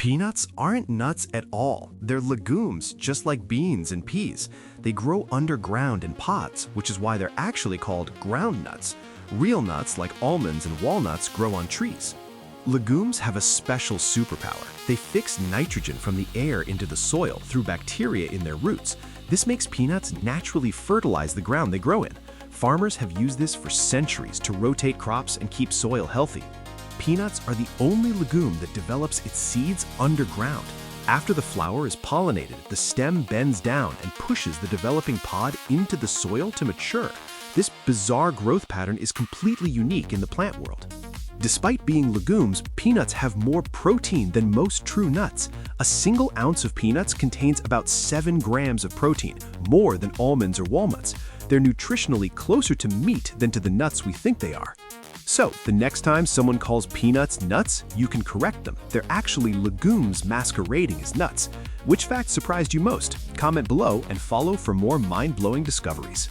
Peanuts aren't nuts at all. They're legumes, just like beans and peas. They grow underground in pods, which is why they're actually called ground nuts. Real nuts, like almonds and walnuts, grow on trees. Legumes have a special superpower. They fix nitrogen from the air into the soil through bacteria in their roots. This makes peanuts naturally fertilize the ground they grow in. Farmers have used this for centuries to rotate crops and keep soil healthy. Peanuts are the only legume that develops its seeds underground. After the flower is pollinated, the stem bends down and pushes the developing pod into the soil to mature. This bizarre growth pattern is completely unique in the plant world. Despite being legumes, peanuts have more protein than most true nuts. A single ounce of peanuts contains about 7 grams of protein, more than almonds or walnuts. They're nutritionally closer to meat than to the nuts we think they are. So, the next time someone calls peanuts nuts, you can correct them. They're actually legumes masquerading as nuts. Which fact surprised you most? Comment below and follow for more mind-blowing discoveries.